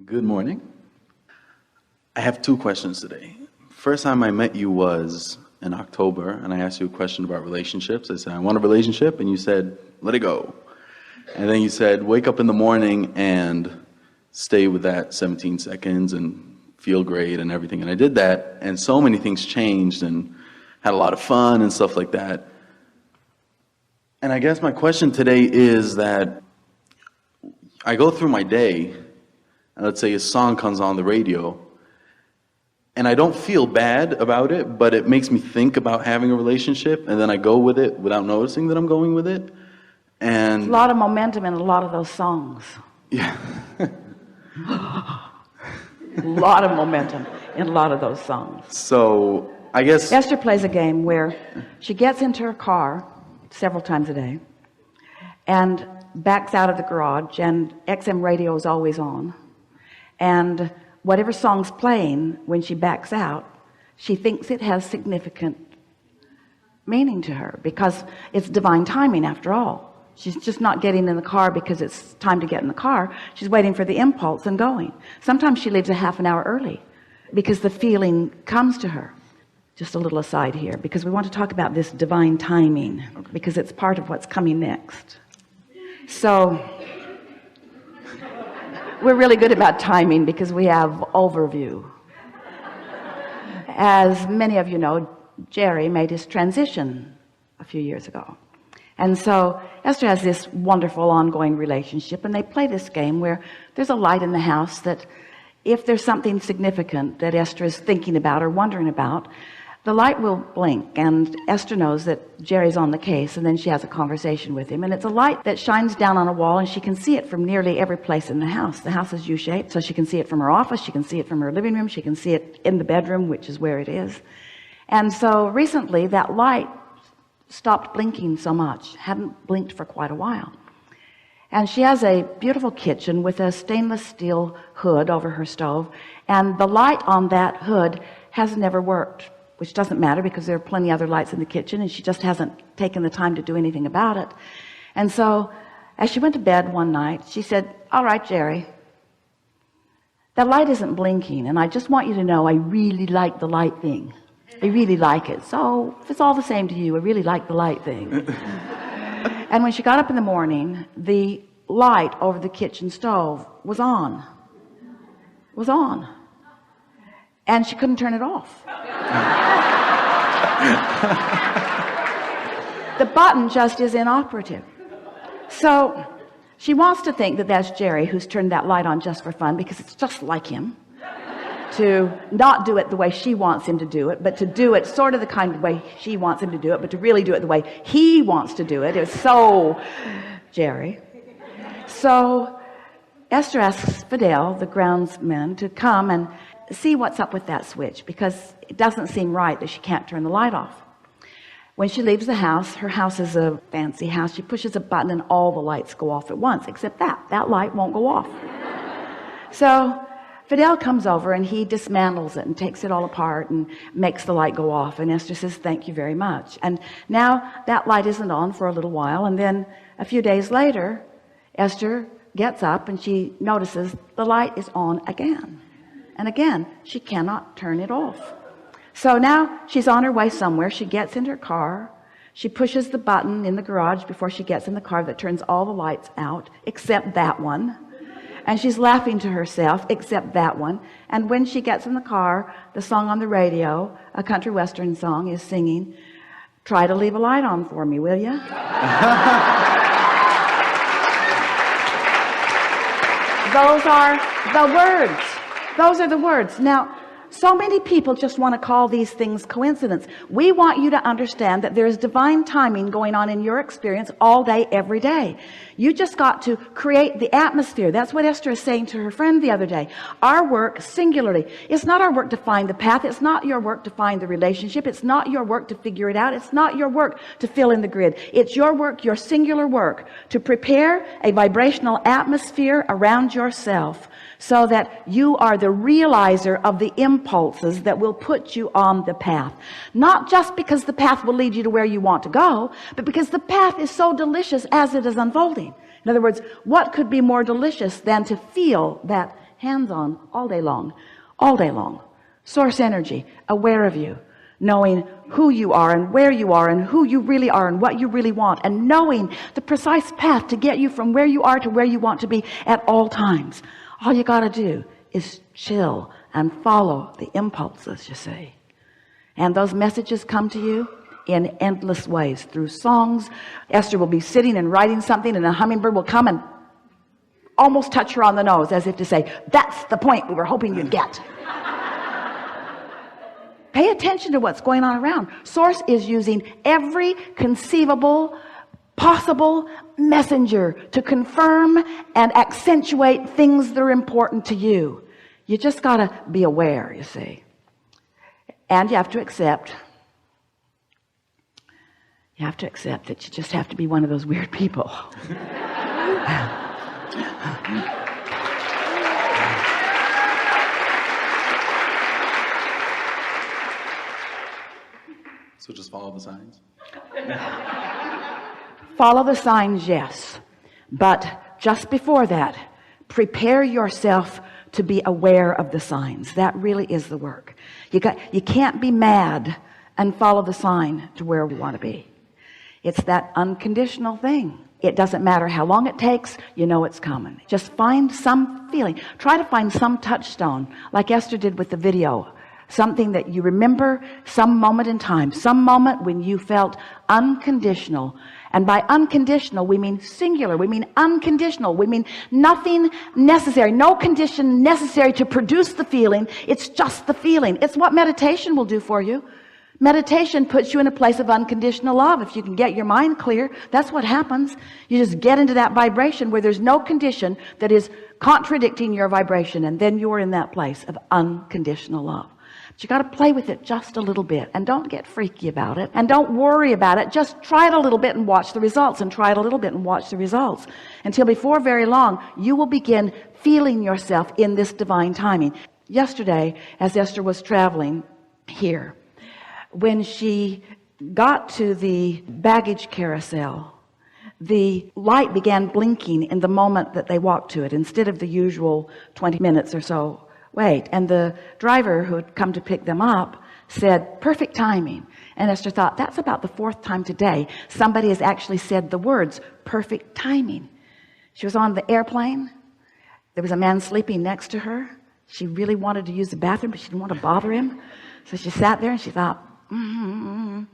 Good morning. I have two questions today. First time I met you was in October, and I asked you a question about relationships. I said, I want a relationship, and you said, let it go. And then you said, wake up in the morning and stay with that 17 seconds and feel great and everything. And I did that, and so many things changed and had a lot of fun and stuff like that. And I guess my question today is that I go through my day, and let's say a song comes on the radio, and I don't feel bad about it, but it makes me think about having a relationship, and then I go with it without noticing that I'm going with it. And there's a lot of momentum in a lot of those songs. Yeah. A lot of momentum in a lot of those songs. So I guess Esther plays a game where she gets into her car several times a day and backs out of the garage, and XM radio is always on, and whatever song's playing when she backs out, she thinks it has significant meaning to her because it's divine timing after all. She's just not getting in the car because it's time to get in the car. She's waiting for the impulse and going. Sometimes she leaves a half an hour early because the feeling comes to her. Just a little aside here, because we want to talk about this divine timing, because it's part of what's coming next. So we're really good about timing because we have overview. As many of you know, Jerry made his transition a few years ago. And so Esther has this wonderful ongoing relationship, and they play this game where there's a light in the house that if there's something significant that Esther is thinking about or wondering about, the light will blink, and Esther knows that Jerry's on the case, and then she has a conversation with him, and it's a light that shines down on a wall, and she can see it from nearly every place in the house. The house is U-shaped, so she can see it from her office, she can see it from her living room, she can see it in the bedroom, which is where it is. And so recently that light stopped blinking so much, hadn't blinked for quite a while. And she has a beautiful kitchen with a stainless steel hood over her stove, and the light on that hood has never worked, which doesn't matter because there are plenty other lights in the kitchen, and she just hasn't taken the time to do anything about it. And so as she went to bed one night, she said, all right, Jerry, that light isn't blinking, and I just want you to know I really like the light thing. I really like it. So if it's all the same to you, I really like the light thing. And when she got up in the morning, the light over the kitchen stove was on. And she couldn't turn it off. The button just is inoperative. So she wants to think that that's Jerry who's turned that light on just for fun, because it's just like him to not do it the way she wants him to do it, but to do it sort of the kind of way she wants him to do it, but to really do it the way he wants to do it. It's so Jerry. So Esther asks Fidel, the groundsman, to come and see what's up with that switch, because it doesn't seem right that she can't turn the light off. When she leaves the house, her house is a fancy house, she pushes a button and all the lights go off at once, except that light won't go off. So Fidel comes over and he dismantles it and takes it all apart and makes the light go off, and Esther says, thank you very much. And now that light isn't on for a little while, and then a few days later Esther gets up and she notices the light is on again. And again, she cannot turn it off. So now she's on her way somewhere. She gets in her car. She pushes the button in the garage before she gets in the car that turns all the lights out, except that one. And she's laughing to herself, except that one. And when she gets in the car, the song on the radio, a country western song, is singing, try to leave a light on for me, will you? Those are the words. Those are the words. Now, so many people just want to call these things coincidence. We want you to understand that there is divine timing going on in your experience all day, every day. You just got to create the atmosphere. That's what Esther is saying to her friend the other day. Our work, singularly, it's not our work to find the path. It's not your work to find the relationship. It's not your work to figure it out. It's not your work to fill in the grid. It's your work, your singular work, to prepare a vibrational atmosphere around yourself so that you are the realizer of the impulses that will put you on the path. Not just because the path will lead you to where you want to go, but because the path is so delicious as it is unfolding. In other words, what could be more delicious than to feel that hands-on all day long, all day long. Source energy, aware of you, knowing who you are and where you are and who you really are and what you really want, and knowing the precise path to get you from where you are to where you want to be at all times. All you got to do is chill and follow the impulses, you see. And those messages come to you in endless ways, through songs. Esther will be sitting and writing something, and a hummingbird will come and almost touch her on the nose, as if to say, that's the point we were hoping you'd get. Pay attention to what's going on around. Source is using every conceivable, possible messenger to confirm and accentuate things that are important to you. You just got to be aware, you see. And you have to accept that you just have to be one of those weird people. So just follow the signs? Follow the signs, yes. But just before that, prepare yourself to be aware of the signs. That really is the work. You can't be mad and follow the sign to where we want to be. It's that unconditional thing. It doesn't matter how long it takes, you know it's coming. Just find some feeling. Try to find some touchstone, like Esther did with the video. Something that you remember, some moment in time, some moment when you felt unconditional. And by unconditional, we mean singular. We mean unconditional. We mean nothing necessary, no condition necessary to produce the feeling. It's just the feeling. It's what meditation will do for you. Meditation puts you in a place of unconditional love. If you can get your mind clear, that's what happens. You just get into that vibration where there's no condition that is contradicting your vibration, and then you're in that place of unconditional love. But you got to play with it just a little bit, and don't get freaky about it, and don't worry about it. Just try it a little bit and watch the results, and try it a little bit and watch the results, until before very long you will begin feeling yourself in this divine timing. Yesterday, as Esther was traveling here, when she got to the baggage carousel, the light began blinking in the moment that they walked to it, instead of the usual 20 minutes or so wait. And the driver who had come to pick them up said, perfect timing. And Esther thought, that's about the 4th time today somebody has actually said the words perfect timing. She was on the airplane. There was a man sleeping next to her. She really wanted to use the bathroom, but she didn't want to bother him. So she sat there and she thought, and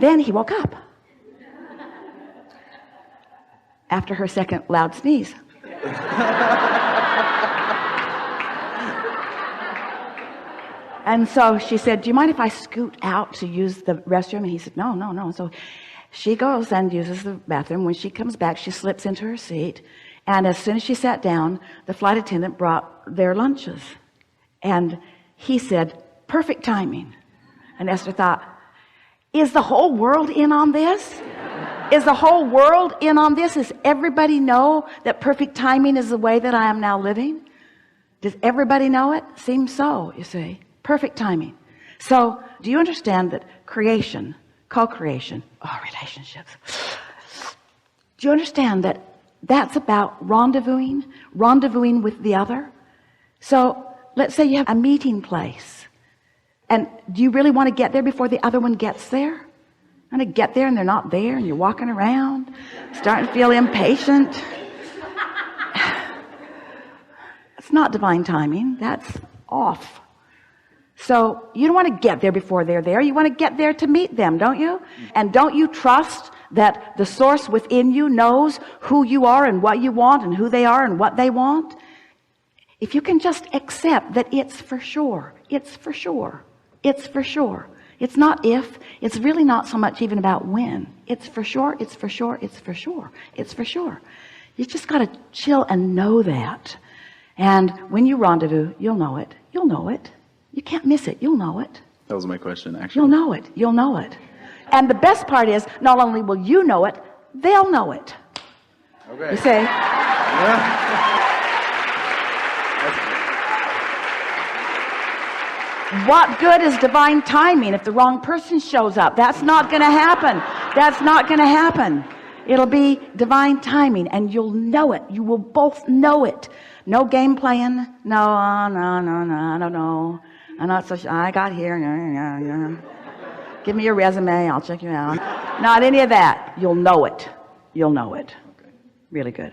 then he woke up after her second loud sneeze. And so she said, do you mind if I scoot out to use the restroom? And he said, no. So she goes and uses the bathroom. When she comes back, she slips into her seat. And as soon as she sat down, the flight attendant brought their lunches. And he said, perfect timing. And Esther thought, is the whole world in on this? Is the whole world in on this? Does everybody know that perfect timing is the way that I am now living? Does everybody know it? Seems so, you see. Perfect timing. So, do you understand that creation, co-creation, relationships, do you understand that that's about rendezvousing with the other? So, let's say you have a meeting place. And do you really want to get there before the other one gets there? And to get there and they're not there, and you're walking around, starting to feel impatient. It's not divine timing. That's off. So you don't want to get there before they're there. You want to get there to meet them, don't you? And don't you trust that the source within you knows who you are and what you want and who they are and what they want? If you can just accept that it's for sure, it's for sure, it's for sure. It's not if, it's really not so much even about when. It's for sure, it's for sure, it's for sure, it's for sure. You just got to chill and know that. And when you rendezvous, you'll know it. You'll know it. You can't miss it. You'll know it. That was my question, actually. You'll know it. You'll know it. And the best part is, not only will you know it, they'll know it. Okay. You see? What good is divine timing if the wrong person shows up? That's not going to happen. That's not going to happen. It'll be divine timing, and you'll know it. You will both know it. No game playing. No, I don't know. I'm not so sure. I got here. Give me your resume. I'll check you out. Not any of that. You'll know it. You'll know it. Really good.